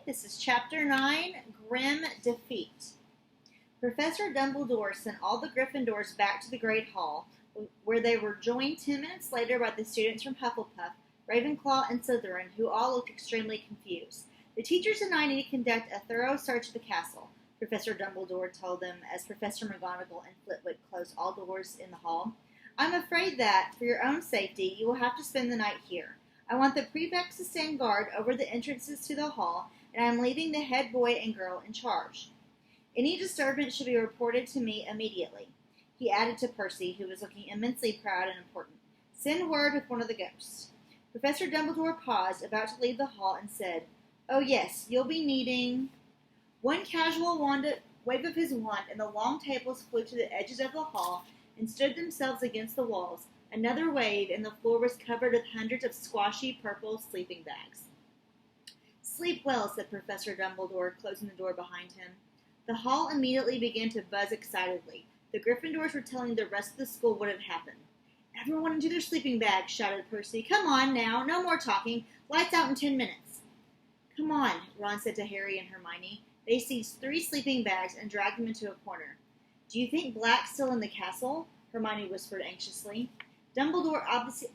This is Chapter 9, Grim Defeat. Professor Dumbledore sent all the Gryffindors back to the Great Hall, where they were joined 10 minutes later by the students from Hufflepuff, Ravenclaw, and Slytherin, who all looked extremely confused. The teachers and I need to conduct a thorough search of the castle, Professor Dumbledore told them as Professor McGonagall and Flitwick closed all doors in the hall. I'm afraid that, for your own safety, you will have to spend the night here. I want the prefects to stand guard over the entrances to the hall, and I am leaving the head boy and girl in charge. Any disturbance should be reported to me immediately, he added to Percy, who was looking immensely proud and important. Send word with one of the ghosts. Professor Dumbledore paused, about to leave the hall, and said, Oh yes, you'll be needing... One casual wave of his wand, and the long tables flew to the edges of the hall and stood themselves against the walls. Another wave, and the floor was covered with hundreds of squashy purple sleeping bags. Sleep well, said Professor Dumbledore, closing the door behind him. The hall immediately began to buzz excitedly. The Gryffindors were telling the rest of the school what had happened. Everyone into their sleeping bags, shouted Percy. Come on now, no more talking. Lights out in 10 minutes. Come on, Ron said to Harry and Hermione. They seized 3 sleeping bags and dragged them into a corner. Do you think Black's still in the castle? Hermione whispered anxiously. Dumbledore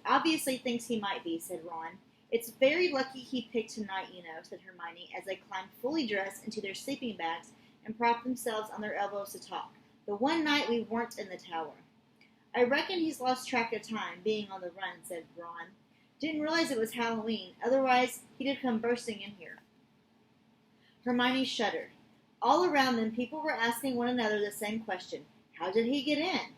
obviously thinks he might be, said Ron. It's very lucky he picked tonight, you know, said Hermione, as they climbed fully dressed into their sleeping bags and propped themselves on their elbows to talk. The one night we weren't in the tower. I reckon he's lost track of time, being on the run, said Ron. Didn't realize it was Halloween, otherwise he'd have come bursting in here. Hermione shuddered. All around them, people were asking one another the same question. How did he get in?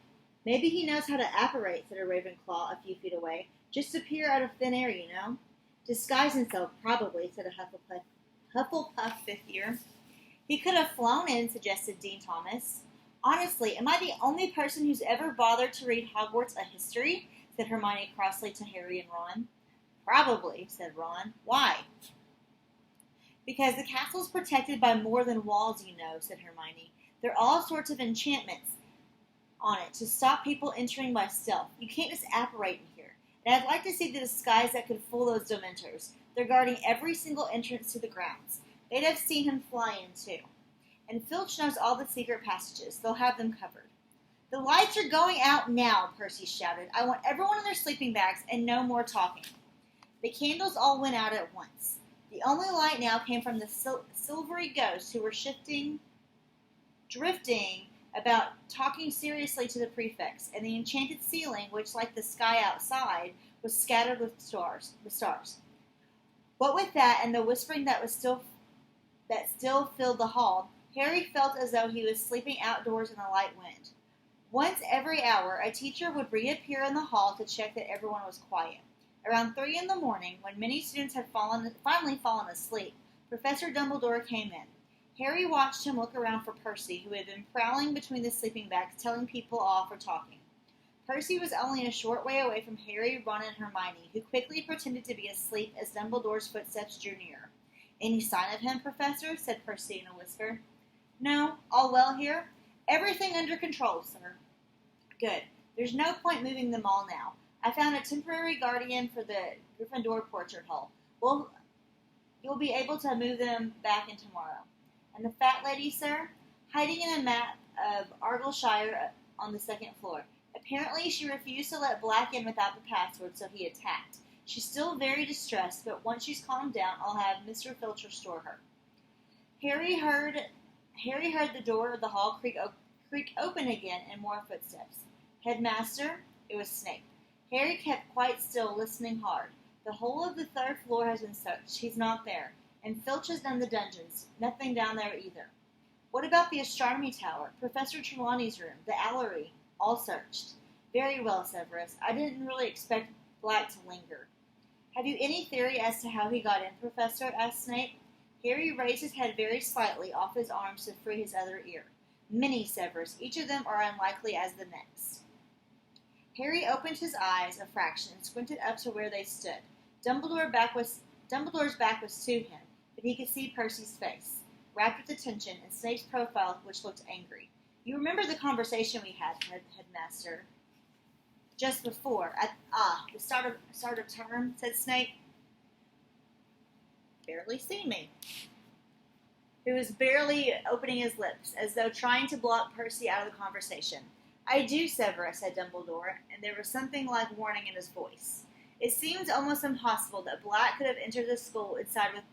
Maybe he knows how to apparate, said a Ravenclaw a few feet away. Just appear out of thin air, you know. Disguise himself, probably, said a Hufflepuff fifth year. He could have flown in, suggested Dean Thomas. Honestly, am I the only person who's ever bothered to read Hogwarts a history? Said Hermione crossly to Harry and Ron. Probably, said Ron. Why? Because the castle's protected by more than walls, you know, said Hermione. There are all sorts of enchantments on it to stop people entering by stealth. You can't just apparate in here. And I'd like to see the disguise that could fool those Dementors. They're guarding every single entrance to the grounds. They'd have seen him fly in, too. And Filch knows all the secret passages. They'll have them covered. The lights are going out now, Percy shouted. I want everyone in their sleeping bags and no more talking. The candles all went out at once. The only light now came from the silvery ghosts who were drifting about, talking seriously to the prefects, and the enchanted ceiling, which, like the sky outside, was scattered with stars. What with that and the whispering that still filled the hall, Harry felt as though he was sleeping outdoors in a light wind. Once every hour, a teacher would reappear in the hall to check that everyone was quiet. Around 3 in the morning, when many students had finally fallen asleep, Professor Dumbledore came in. Harry watched him look around for Percy, who had been prowling between the sleeping bags, telling people off or talking. Percy was only a short way away from Harry, Ron, and Hermione, who quickly pretended to be asleep as Dumbledore's footsteps drew near. Any sign of him, Professor? Said Percy in a whisper. No, all well here? Everything under control, sir. Good. There's no point moving them all now. I found a temporary guardian for the Gryffindor portrait hall. You'll be able to move them back in tomorrow. And the fat lady, sir? Hiding in a map of Argyllshire on the 2nd floor. Apparently, she refused to let Black in without the password, so he attacked. She's still very distressed, but once she's calmed down, I'll have Mr. Filch restore her. Harry heard the door of the hall creak open again, and more footsteps. Headmaster? It was Snape. Harry kept quite still, listening hard. The whole of the 3rd floor has been searched. He's not there. And Filch has done the dungeons. Nothing down there either. What about the astronomy tower, Professor Trelawney's room, the Allery? All searched. Very well, Severus. I didn't really expect Black to linger. Have you any theory as to how he got in, Professor? Asked Snape. Harry raised his head very slightly off his arms to free his other ear. Many, Severus. Each of them are unlikely as the next. Harry opened his eyes a fraction and squinted up to where they stood. Dumbledore's back was to him, but he could see Percy's face, wrapped with attention, and Snape's profile, which looked angry. You remember the conversation we had, Headmaster, just before, at the start of term, said Snape. Barely see me. who was barely opening his lips, as though trying to block Percy out of the conversation. "I do, Severus," said Dumbledore, and there was something like warning in his voice. "It seems almost impossible that Black could have entered the school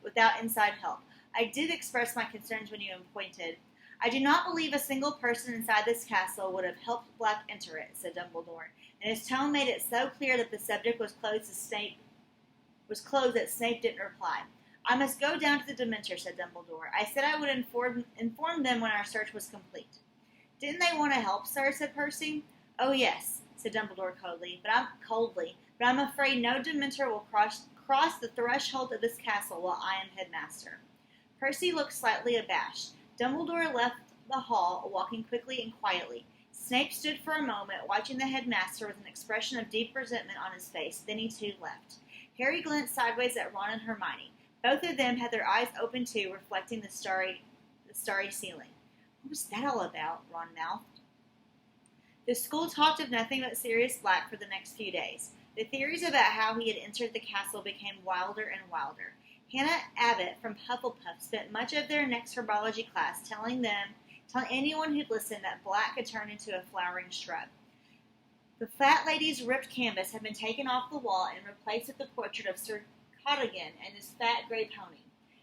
without inside help. I did express my concerns when you appointed. I do not believe a single person inside this castle would have helped Black enter it," said Dumbledore, and his tone made it so clear that the subject was closed that Snape didn't reply. "I must go down to the Dementor," said Dumbledore. "I said I would inform them when our search was complete." "Didn't they want to help, sir?" said Percy. "Oh, yes," said Dumbledore coldly, but I'm afraid no Dementor will cross the threshold of this castle while I am headmaster." Percy looked slightly abashed. Dumbledore left the hall, walking quickly and quietly. Snape stood for a moment, watching the headmaster with an expression of deep resentment on his face. Then he too left. Harry glanced sideways at Ron and Hermione. Both of them had their eyes open too, reflecting the starry ceiling. "What was that all about?" Ron mouthed. The school talked of nothing but Sirius Black for the next few days. The theories about how he had entered the castle became wilder and wilder. Hannah Abbott from Hufflepuff spent much of their next herbology class telling anyone who'd listen that Black could turn into a flowering shrub. The fat lady's ripped canvas had been taken off the wall and replaced with the portrait of Sir Cadogan and his fat gray pony.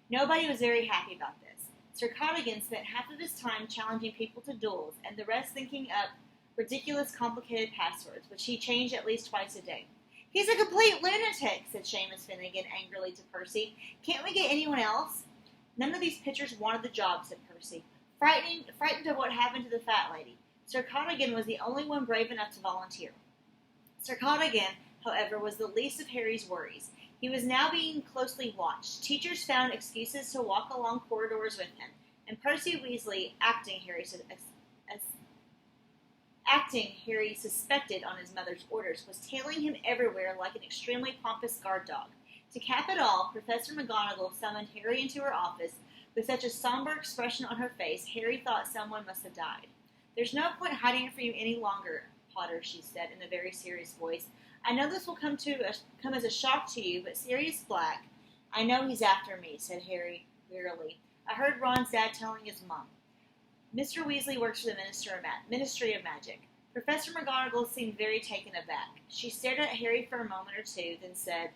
Nobody was very happy about this. Sir Cadogan spent half of his time challenging people to duels, and the rest thinking up ridiculous, complicated passwords, which he changed at least twice a day. "He's a complete lunatic," said Seamus Finnegan angrily to Percy. "Can't we get anyone else?" "None of these pitchers wanted the job," said Percy, frightened of what happened to the fat lady. Sir Cadogan was the only one brave enough to volunteer. Sir Cadogan, however, was the least of Harry's worries. He was now being closely watched. Teachers found excuses to walk along corridors with him, and Percy Weasley, acting Harry suspected on his mother's orders, was tailing him everywhere like an extremely pompous guard dog. To cap it all, Professor McGonagall summoned Harry into her office. With such a somber expression on her face, Harry thought someone must have died. "There's no point hiding it from you any longer, Potter," she said in a very serious voice. "I know this will come as a shock to you, but Sirius Black—" "I know he's after me," said Harry wearily. "I heard Ron's dad telling his mom. Mr. Weasley works for the Ministry of Magic." Professor McGonagall seemed very taken aback. She stared at Harry for a moment or two, then said,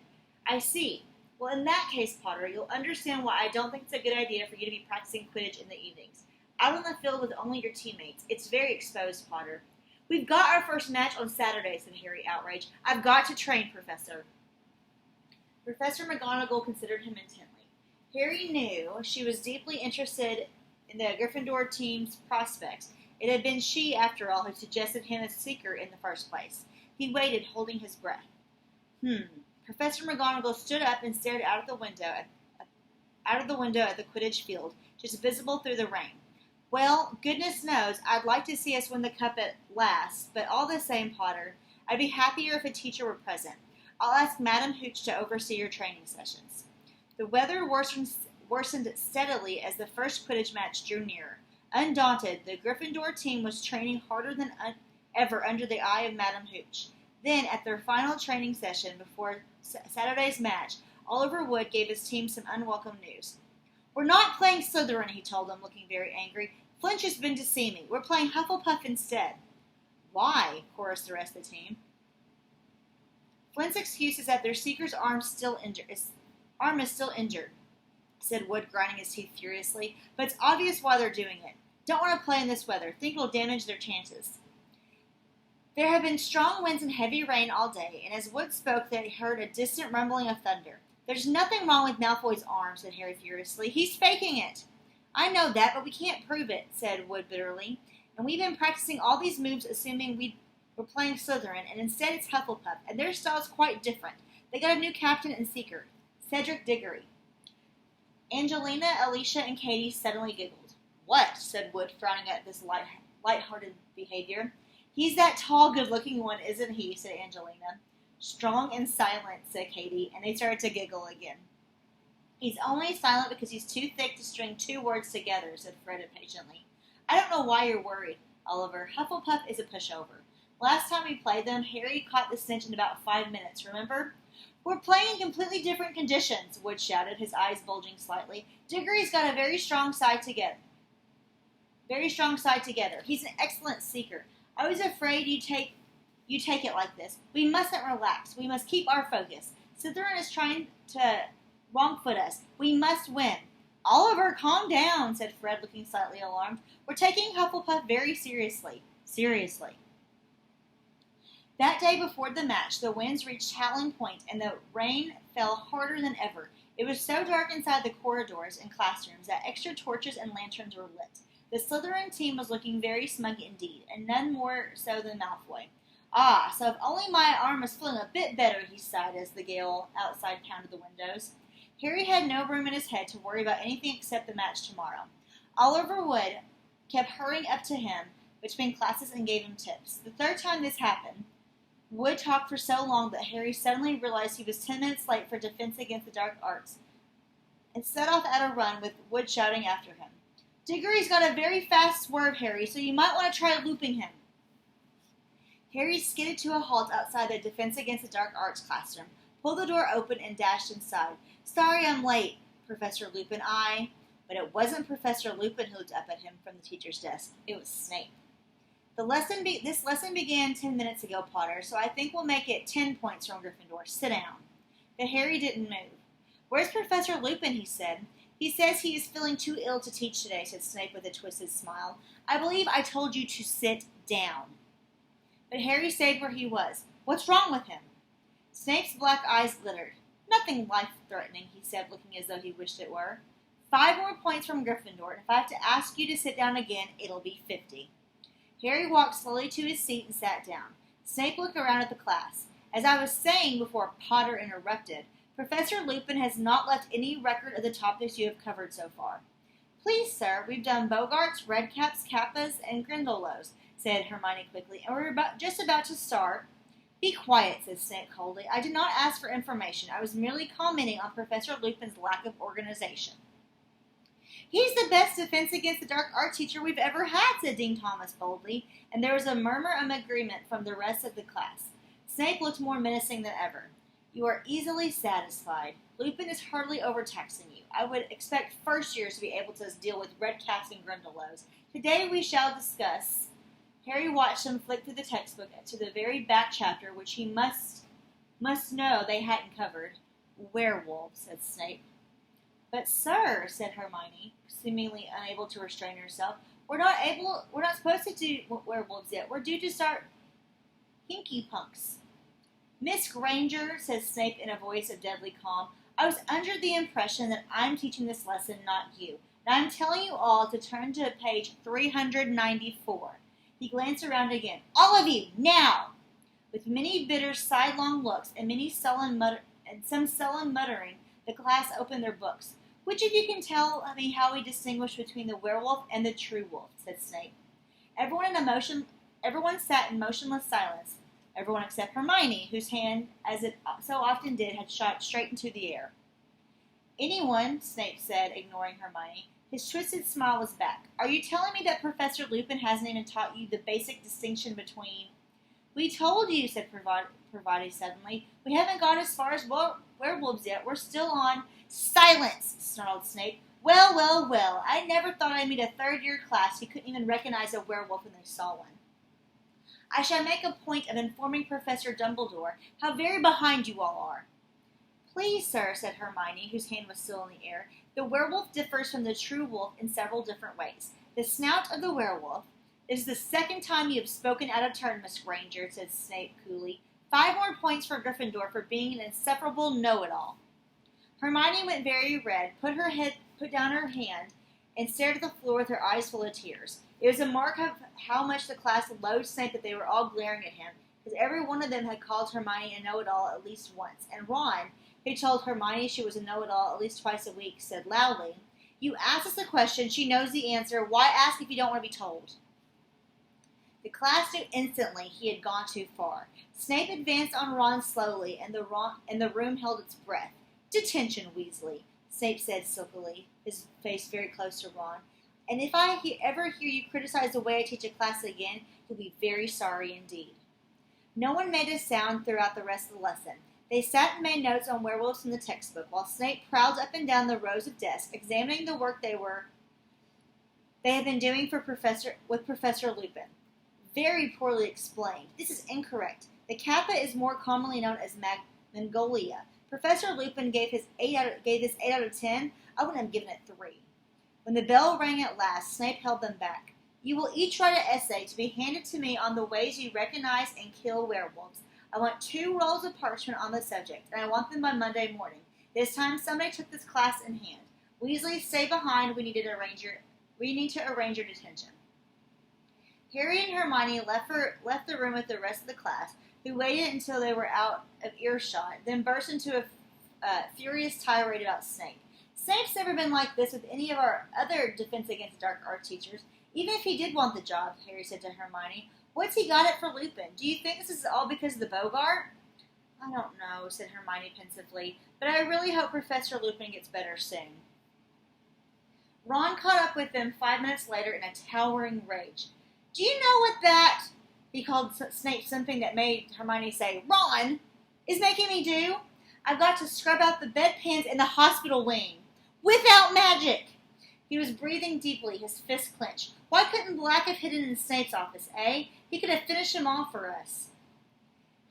"I see. Well, in that case, Potter, you'll understand why I don't think it's a good idea for you to be practicing Quidditch in the evenings. Out on the field with only your teammates. It's very exposed, Potter." "We've got our first match on Saturday," said Harry, outraged. "I've got to train, Professor." Professor McGonagall considered him intently. Harry knew she was deeply interested in the Gryffindor team's prospects. It had been she, after all, who suggested him as seeker in the first place. He waited, holding his breath. Professor McGonagall stood up and stared out of the window at the Quidditch field, just visible through the rain. "Well, goodness knows, I'd like to see us win the cup at last, but all the same, Potter, I'd be happier if a teacher were present. I'll ask Madam Hooch to oversee your training sessions." The weather worsened steadily as the first Quidditch match drew nearer. Undaunted, the Gryffindor team was training harder than ever under the eye of Madam Hooch. Then, at their final training session before Saturday's match, Oliver Wood gave his team some unwelcome news. "We're not playing Slytherin," he told them, looking very angry. "Flinch has been to see me. We're playing Hufflepuff instead." "Why?" chorused the rest of the team. "Flint's excuse is that their seeker's arm is still injured," said Wood, grinding his teeth furiously. "But it's obvious why they're doing it. Don't want to play in this weather. Think it'll damage their chances." There had been strong winds and heavy rain all day, and as Wood spoke they heard a distant rumbling of thunder. "There's nothing wrong with Malfoy's arm," said Harry furiously. "He's faking it." "I know that, but we can't prove it," said Wood bitterly. "And we've been practicing all these moves assuming we were playing Slytherin, and instead it's Hufflepuff, and their style's quite different. They got a new captain and seeker, Cedric Diggory." Angelina, Alicia, and Katie suddenly giggled. "What?" said Wood, frowning at this light-hearted behavior. "He's that tall, good-looking one, isn't he?" said Angelina. "Strong and silent," said Katie, and they started to giggle again. "He's only silent because he's too thick to string two words together," said Fred impatiently. "I don't know why you're worried, Oliver. Hufflepuff is a pushover. Last time we played them, Harry caught the cinch in about 5 minutes, remember?" We're playing in completely different conditions, Wood shouted, his eyes bulging slightly. Diggory's got a very strong side together. He's an excellent seeker. I was afraid you take it like this. We mustn't relax. We must keep our focus. Slytherin is trying to wrong-foot us. We must win. Oliver, calm down, said Fred, looking slightly alarmed. We're taking Hufflepuff very seriously. Seriously. That day before the match, the winds reached howling point, and the rain fell harder than ever. It was so dark inside the corridors and classrooms that extra torches and lanterns were lit. The Slytherin team was looking very smug indeed, and none more so than Malfoy. Ah, so if only my arm was feeling a bit better, he sighed as the gale outside pounded the windows. Harry had no room in his head to worry about anything except the match tomorrow. Oliver Wood kept hurrying up to him between classes and gave him tips. The third time this happened, Wood talked for so long that Harry suddenly realized he was 10 minutes late for Defense Against the Dark Arts and set off at a run with Wood shouting after him. Diggory's got a very fast swerve, Harry, so you might want to try looping him. Harry skidded to a halt outside the Defense Against the Dark Arts classroom, pulled the door open, and dashed inside. Sorry I'm late, Professor Lupin. But it wasn't Professor Lupin who looked up at him from the teacher's desk. It was Snape. This lesson began 10 minutes ago, Potter, so I think we'll make it 10 points from Gryffindor. Sit down. But Harry didn't move. Where's Professor Lupin, he said. He says he is feeling too ill to teach today, said Snape with a twisted smile. I believe I told you to sit down. But Harry stayed where he was. What's wrong with him? Snape's black eyes glittered. Nothing life-threatening, he said, looking as though he wished it were. 5 more points from Gryffindor, and if I have to ask you to sit down again, it'll be 50. Harry walked slowly to his seat and sat down. Snape looked around at the class. As I was saying before Potter interrupted, Professor Lupin has not left any record of the topics you have covered so far. Please, sir, we've done Bogarts, Redcaps, Kappas, and Grindylows, said Hermione quickly, and we're just about to start. Be quiet, said Snape coldly. I did not ask for information. I was merely commenting on Professor Lupin's lack of organization. He's the best Defense Against the Dark Arts teacher we've ever had, said Dean Thomas boldly, and there was a murmur of agreement from the rest of the class. Snape looked more menacing than ever. You are easily satisfied. Lupin is hardly overtaxing you. I would expect first years to be able to deal with Redcaps and Grindylows. Today we shall discuss. Harry watched him flick through the textbook to the very back chapter, which he must know they hadn't covered. Werewolves, said Snape. But, sir, said Hermione, seemingly unable to restrain herself, we're not supposed to do werewolves yet. We're due to start hinky punks. Miss Granger, said Snape in a voice of deadly calm, I was under the impression that I'm teaching this lesson, not you. Now I'm telling you all to turn to page 394. He glanced around again. All of you, now! With many bitter, sidelong looks and some sullen muttering, the class opened their books. Which of you can tell me how we distinguish between the werewolf and the true wolf, said Snape. Everyone sat in motionless silence. Everyone except Hermione, whose hand, as it so often did, had shot straight into the air. Anyone, Snape said, ignoring Hermione. His twisted smile was back. Are you telling me that Professor Lupin hasn't even taught you the basic distinction between... We told you, said Parvati suddenly. We haven't got as far as werewolves yet. We're still on... Silence, snarled Snape. Well. I never thought I'd meet a third-year class who couldn't even recognize a werewolf when they saw one. I shall make a point of informing Professor Dumbledore how very behind you all are. Please, sir, said Hermione, whose hand was still in the air, the werewolf differs from the true wolf in several different ways. The snout of the werewolf... This is the second time you have spoken out of turn, Miss Granger, said Snape coolly. 5 more points for Gryffindor for being an insufferable know-it-all. Hermione went very red, put down her hand, and stared at the floor with her eyes full of tears. It was a mark of how much the class loathed Snape that they were all glaring at him, because every one of them had called Hermione a know-it-all at least once, and Ron, who told Hermione she was a know-it-all at least twice a week, said loudly, You asked us a question, she knows the answer, why ask if you don't want to be told? The class knew instantly he had gone too far. Snape advanced on Ron slowly, and the room held its breath. Detention, Weasley, Snape said silkily, his face very close to Ron. And if I ever hear you criticize the way I teach a class again, you'll be very sorry indeed. No one made a sound throughout the rest of the lesson. They sat and made notes on werewolves from the textbook, while Snape prowled up and down the rows of desks, examining the work they had been doing with Professor Lupin. Very poorly explained. This is incorrect. The Kappa is more commonly known as Mongolia. Professor Lupin gave this 8 out of 10. I wouldn't have given it 3. When the bell rang at last, Snape held them back. You will each write an essay to be handed to me on the ways you recognize and kill werewolves. I want 2 rolls of parchment on the subject, and I want them by Monday morning. This time, somebody took this class in hand. Weasley, stay behind. We need to arrange your detention. Harry and Hermione left the room with the rest of the class, who waited until they were out of earshot, then burst into a furious tirade about Snape. Snape's never been like this with any of our other Defense Against Dark Arts teachers, even if he did want the job, Harry said to Hermione. What's he got it for Lupin? Do you think this is all because of the Bogart? I don't know, said Hermione pensively, but I really hope Professor Lupin gets better soon. Ron caught up with them 5 minutes later in a towering rage. Do you know what that, he called Snape something that made Hermione say, Ron, is making me do? I've got to scrub out the bedpans in the hospital wing. Without magic! He was breathing deeply, his fists clenched. Why couldn't Black have hidden in Snape's office, eh? He could have finished him off for us.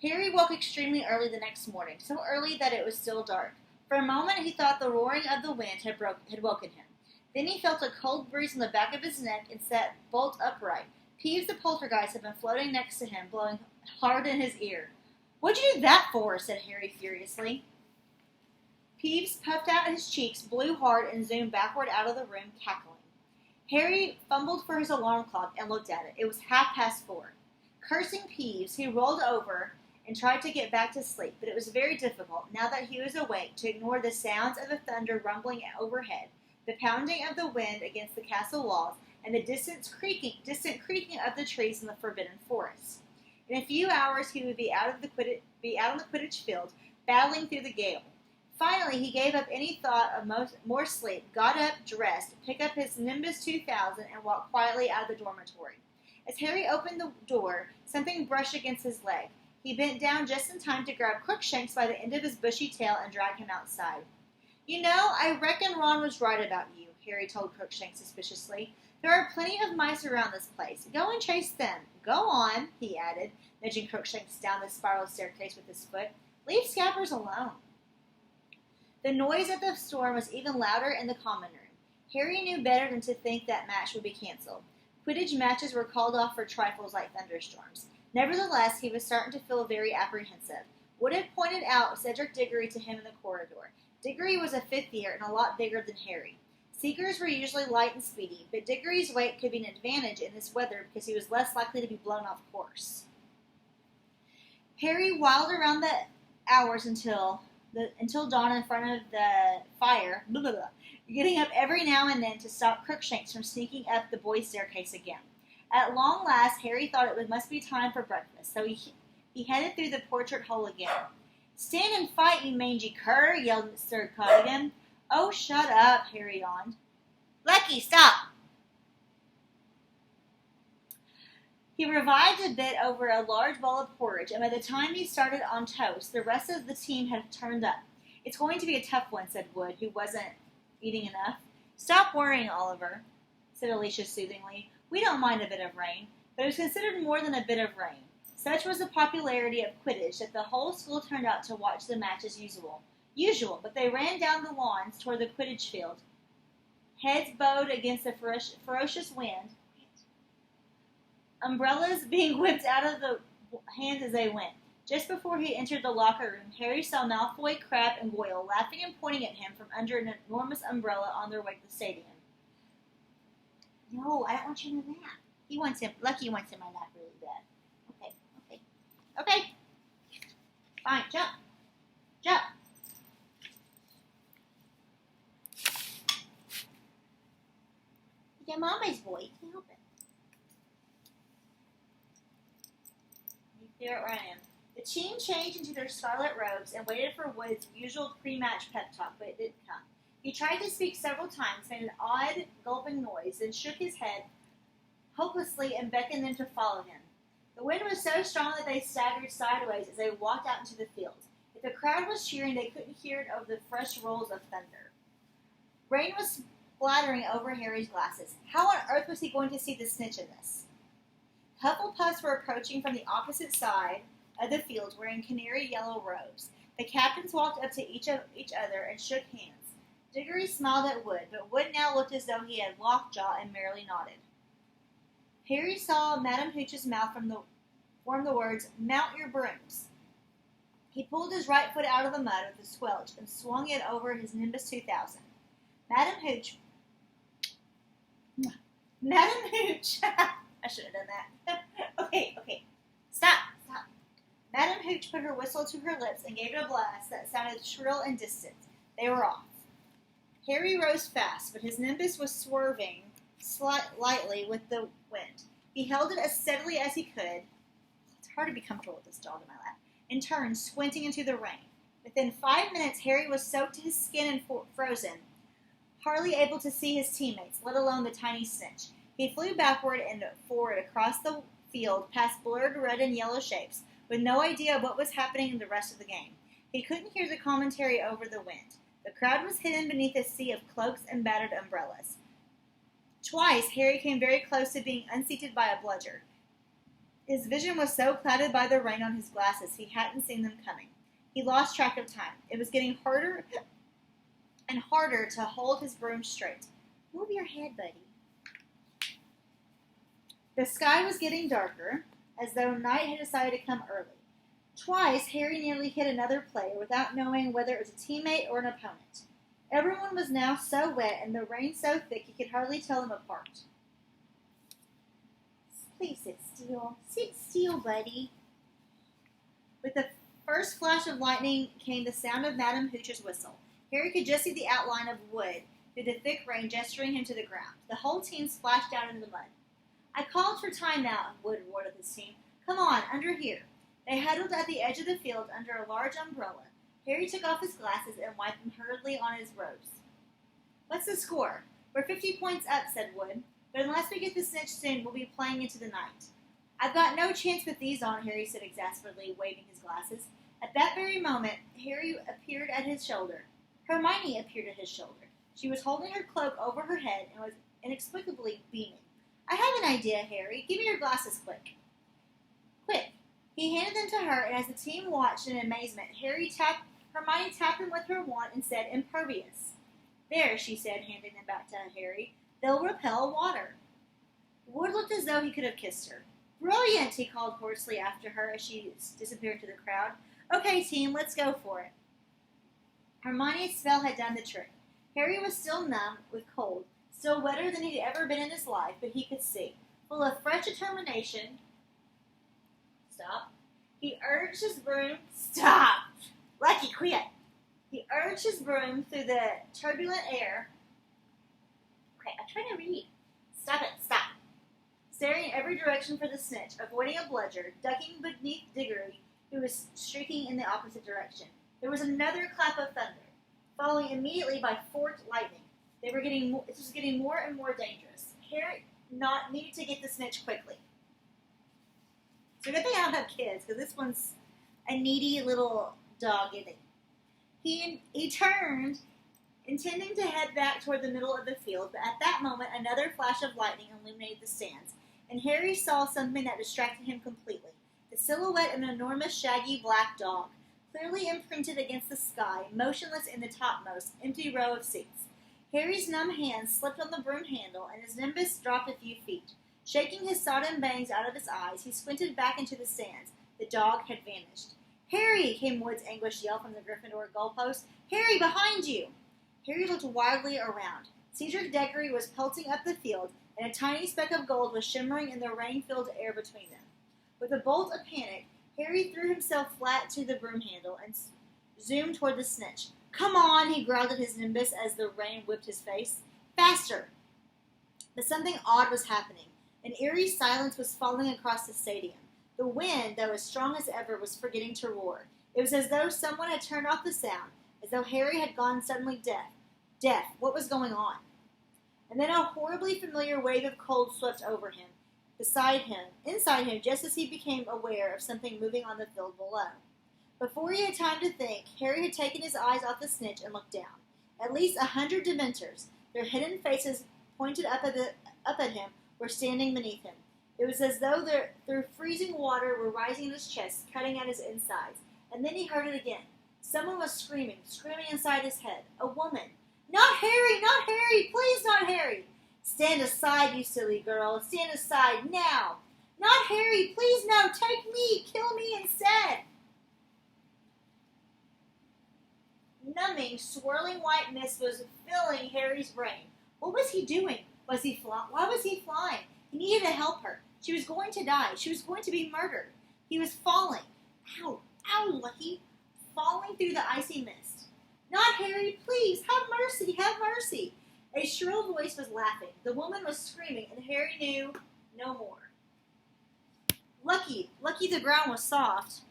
Harry woke extremely early the next morning, so early that it was still dark. For a moment he thought the roaring of the wind had woken him. Then he felt a cold breeze on the back of his neck and sat bolt upright. Peeves the poltergeist had been floating next to him, blowing hard in his ear. What'd you do that for? Said Harry furiously. Peeves puffed out his cheeks, blew hard, and zoomed backward out of the room, cackling. Harry fumbled for his alarm clock and looked at it. It was 4:30. Cursing Peeves, he rolled over and tried to get back to sleep, but it was very difficult, now that he was awake, to ignore the sounds of the thunder rumbling overhead, the pounding of the wind against the castle walls, and the distant creaking of the trees in the forbidden forest. In a few hours he would be out on the Quidditch field, battling through the gale. Finally, he gave up any thought of more sleep, got up, dressed, picked up his Nimbus 2000, and walked quietly out of the dormitory. As Harry opened the door, something brushed against his leg. He bent down just in time to grab Crookshanks by the end of his bushy tail and drag him outside. You know, I reckon Ron was right about you, Harry told Crookshanks suspiciously. There are plenty of mice around this place. Go and chase them. Go on, he added, nudging Crookshanks down the spiral staircase with his foot. Leave Scabbers alone. The noise of the storm was even louder in the common room. Harry knew better than to think that match would be canceled. Quidditch matches were called off for trifles like thunderstorms. Nevertheless, he was starting to feel very apprehensive. Wood had pointed out Cedric Diggory to him in the corridor. Diggory was a 5th year and a lot bigger than Harry. Seekers were usually light and speedy, but Diggory's weight could be an advantage in this weather because he was less likely to be blown off course. Harry whiled around the hours until dawn in front of the fire, getting up every now and then to stop Crookshanks from sneaking up the boys' staircase again. At long last, Harry thought it must be time for breakfast, so he headed through the portrait hole again. Stand and fight, you mangy cur, yelled Sir Cardigan. Oh, shut up, Harry yawned. Lucky, stop! He revived a bit over a large bowl of porridge, and by the time he started on toast, the rest of the team had turned up. It's going to be a tough one, said Wood, who wasn't eating enough. Stop worrying, Oliver, said Alicia soothingly. We don't mind a bit of rain, but it was considered more than a bit of rain. Such was the popularity of Quidditch that the whole school turned out to watch the match as usual, but they ran down the lawns toward the Quidditch field, heads bowed against the ferocious wind, umbrellas being whipped out of the hands as they went. Just before he entered the locker room, Harry saw Malfoy, Crabbe, and Goyle laughing and pointing at him from under an enormous umbrella on their way to the stadium. No, I don't want you in the nap. Lucky wants him in my lap really bad. Okay. Fine, jump. Yeah, Mama's boy, you can't help it. You threw it right in. The team changed into their scarlet robes and waited for Wood's usual pre-match pep talk, but it didn't come. He tried to speak several times, made an odd gulping noise, then shook his head hopelessly and beckoned them to follow him. The wind was so strong that they staggered sideways as they walked out into the field. The If the crowd was cheering, they couldn't hear it over the fresh rolls of thunder. Rain was splattering over Harry's glasses. How on earth was he going to see the snitch in this? Hufflepuffs were approaching from the opposite side of the field wearing canary yellow robes. The captains walked up to each other and shook hands. Diggory smiled at Wood, but Wood now looked as though he had lockjaw and merely nodded. Harry saw Madame Hooch's mouth form the words, "Mount your brooms." He pulled his right foot out of the mud with a squelch and swung it over his Nimbus 2000. Madame Hooch, I should have done that. Okay, stop. Madame Hooch put her whistle to her lips and gave it a blast that sounded shrill and distant. They were off. Harry rose fast, but his Nimbus was swerving lightly with the wind. He held it as steadily as he could. It's hard to be comfortable with this dog in my lap. And turned, squinting into the rain. Within 5 minutes, Harry was soaked to his skin and frozen, hardly able to see his teammates, let alone the tiny snitch. He flew backward and forward across the field, past blurred red and yellow shapes, with no idea what was happening in the rest of the game. He couldn't hear the commentary over the wind. The crowd was hidden beneath a sea of cloaks and battered umbrellas. Twice, Harry came very close to being unseated by a bludger. His vision was so clouded by the rain on his glasses he hadn't seen them coming. He lost track of time. It was getting harder and harder to hold his broom straight. Move your head, buddy. The sky was getting darker, as though night had decided to come early. Twice, Harry nearly hit another player without knowing whether it was a teammate or an opponent. Everyone was now so wet and the rain so thick he could hardly tell them apart. Please sit still. Sit still, buddy. With the first flash of lightning came the sound of Madame Hooch's whistle. Harry could just see the outline of Wood through the thick rain gesturing him to the ground. The whole team splashed down into the mud. I called for timeout, Wood roared at his team. Come on, under here. They huddled at the edge of the field under a large umbrella. Harry took off his glasses and wiped them hurriedly on his robes. What's the score? We're 50 points up, said Wood. But unless we get the snitch soon, we'll be playing into the night. I've got no chance with these on, Harry said exasperately, waving his glasses. At that very moment, Harry appeared at his shoulder. Hermione appeared at his shoulder. She was holding her cloak over her head and was inexplicably beaming. I have an idea, Harry. Give me your glasses quick. Quick. He handed them to her, and as the team watched in amazement, Hermione tapped them with her wand and said, impervious. There, she said, handing them back to Harry. They'll repel water. Wood looked as though he could have kissed her. Brilliant, he called hoarsely after her as she disappeared to the crowd. Okay, team, let's go for it. Hermione's spell had done the trick. Harry was still numb with cold, still wetter than he'd ever been in his life, but he could see. Full of fresh determination, he urged his broom, Lucky, quit! He urged his broom through the turbulent air. Okay, I'm trying to read. Stop. Staring in every direction for the snitch, avoiding a bludger, ducking beneath Diggory, who was streaking in the opposite direction. There was another clap of thunder, following immediately by forked lightning. This was getting more and more dangerous. Harry needed to get the snitch quickly. So good thing I don't have kids, because this one's a needy little dog, isn't he? He turned, intending to head back toward the middle of the field, but at that moment another flash of lightning illuminated the stands, and Harry saw something that distracted him completely. The silhouette of an enormous shaggy black dog, clearly imprinted against the sky, motionless in the topmost, empty row of seats. Harry's numb hands slipped on the broom handle, and his Nimbus dropped a few feet. Shaking his sodden bangs out of his eyes, he squinted back into the stands. The dog had vanished. Harry! Came Wood's anguished yell from the Gryffindor goalpost. Harry, behind you! Harry looked wildly around. Cedric Diggory was pelting up the field, and a tiny speck of gold was shimmering in the rain-filled air between them. With a bolt of panic, Harry threw himself flat to the broom handle and zoomed toward the snitch. Come on, he growled at his Nimbus as the rain whipped his face. Faster! But something odd was happening. An eerie silence was falling across the stadium. The wind, though as strong as ever, was forgetting to roar. It was as though someone had turned off the sound, as though Harry had gone suddenly deaf. Deaf. What was going on? And then a horribly familiar wave of cold swept over him, inside him, just as he became aware of something moving on the field below. Before he had time to think, Harry had taken his eyes off the snitch and looked down. At least 100 Dementors, their hidden faces pointed up at him, were standing beneath him. It was as though their freezing water were rising in his chest, cutting at his insides. And then he heard it again. Someone was screaming inside his head. A woman. Not Harry! Not Harry! Please, not Harry! Stand aside, you silly girl. Stand aside, now! Not Harry! Please, no! Take me! Kill me instead! Numbing, swirling white mist was filling Harry's brain. What was he doing? Why was he flying? He needed to help her. She was going to die. She was going to be murdered. He was falling. Ow! Ow, Lucky! Falling through the icy mist. Not Harry! Please! Have mercy! Have mercy! A shrill voice was laughing. The woman was screaming, and Harry knew no more. Lucky the ground was soft.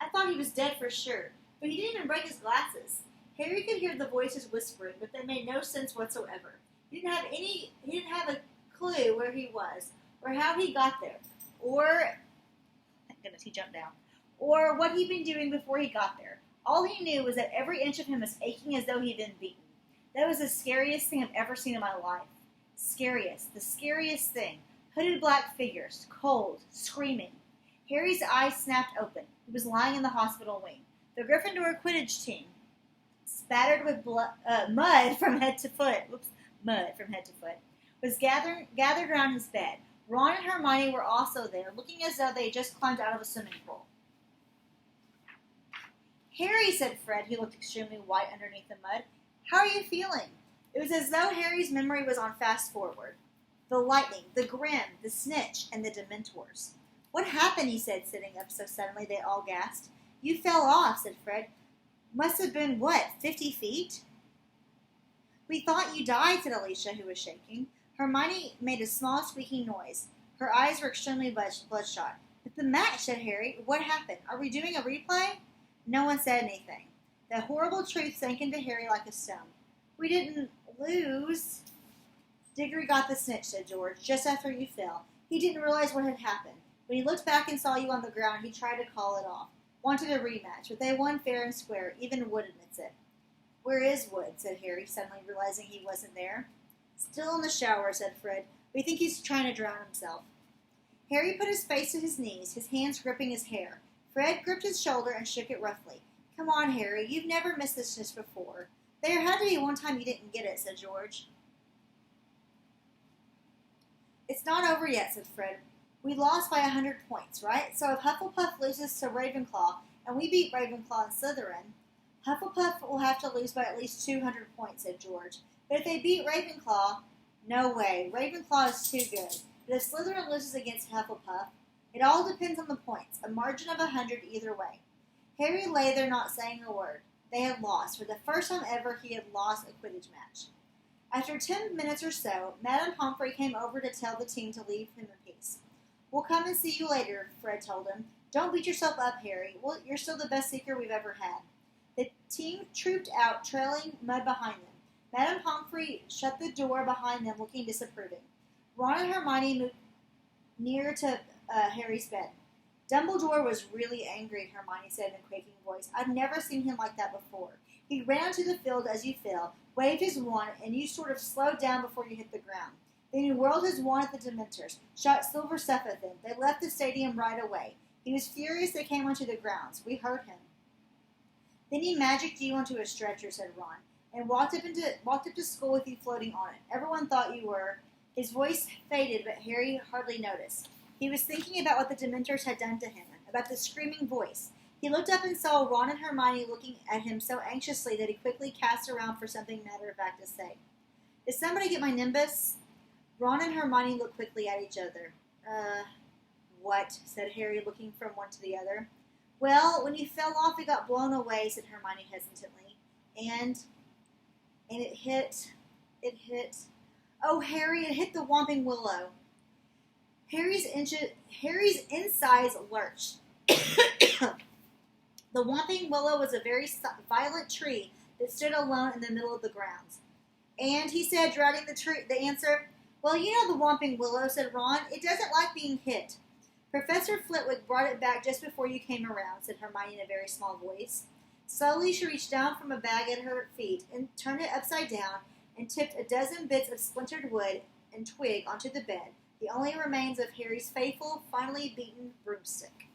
I thought he was dead for sure, but he didn't even break his glasses. Harry could hear the voices whispering, but they made no sense whatsoever. He didn't have a clue where he was, or how he got there, or thank goodness he jumped down, or what he'd been doing before he got there. All he knew was that every inch of him was aching as though he'd been beaten. That was the scariest thing I've ever seen in my life. The scariest thing. Hooded black figures, cold, screaming. Harry's eyes snapped open. He was lying in the hospital wing. The Gryffindor Quidditch team, spattered with mud from head to foot, was gathered around his bed. Ron and Hermione were also there, looking as though they had just climbed out of a swimming pool. Harry, said Fred, who looked extremely white underneath the mud. How are you feeling? It was as though Harry's memory was on fast forward. The lightning, the Grim, the Snitch, and the Dementors. What happened, he said, sitting up so suddenly they all gasped. You fell off, said Fred. Must have been, 50 feet? We thought you died, said Alicia, who was shaking. Hermione made a small squeaking noise. Her eyes were extremely bloodshot. But the match, said Harry. What happened? Are we doing a replay? No one said anything. The horrible truth sank into Harry like a stone. We didn't lose. Diggory got the snitch, said George, just after you fell. He didn't realize what had happened. When he looked back and saw you on the ground, he tried to call it off. Wanted a rematch, but they won fair and square. Even Wood admits it. Where is Wood? Said Harry, suddenly realizing he wasn't there. Still in the shower, said Fred. We think he's trying to drown himself. Harry put his face to his knees, his hands gripping his hair. Fred gripped his shoulder and shook it roughly. Come on, Harry, you've never missed this just before. There had to be one time you didn't get it, said George. It's not over yet, said Fred. We lost by 100 points, right? So if Hufflepuff loses to Ravenclaw, and we beat Ravenclaw and Slytherin, Hufflepuff will have to lose by at least 200 points, said George. But if they beat Ravenclaw, no way. Ravenclaw is too good. But if Slytherin loses against Hufflepuff, it all depends on the points. A margin of 100 either way. Harry lay there not saying a word. They had lost. For the first time ever, he had lost a Quidditch match. After 10 minutes or so, Madame Pomfrey came over to tell the team to leave him in peace. We'll come and see you later, Fred told him. Don't beat yourself up, Harry. Well, you're still the best seeker we've ever had. The team trooped out, trailing mud behind them. Madame Pomfrey shut the door behind them, looking disapproving. Ron and Hermione moved near to Harry's bed. Dumbledore was really angry, Hermione said in a quaking voice. I've never seen him like that before. He ran onto the field as you fell, waved his wand, and you sort of slowed down before you hit the ground. Then he whirled his wand at the Dementors, shot silver stuff at them. They left the stadium right away. He was furious they came onto the grounds. We heard him. Then he magicked you onto a stretcher, said Ron, and walked up to school with you floating on it. Everyone thought you were. His voice faded, but Harry hardly noticed. He was thinking about what the Dementors had done to him, about the screaming voice. He looked up and saw Ron and Hermione looking at him so anxiously that he quickly cast around for something matter-of-fact to say. Did somebody get my nimbus? Ron and Hermione looked quickly at each other. What? Said Harry, looking from one to the other. Well, when you fell off, it got blown away, said Hermione hesitantly. And it hit. Oh, Harry, it hit the Whomping Willow. Harry's insides lurched. The Whomping Willow was a very violent tree that stood alone in the middle of the grounds. And he said, dreading the answer, well, you know the Whomping Willow, said Ron. It doesn't like being hit. Professor Flitwick brought it back just before you came around, said Hermione in a very small voice. Slowly she reached down from a bag at her feet and turned it upside down and tipped a dozen bits of splintered wood and twig onto the bed, the only remains of Harry's faithful, finely beaten broomstick.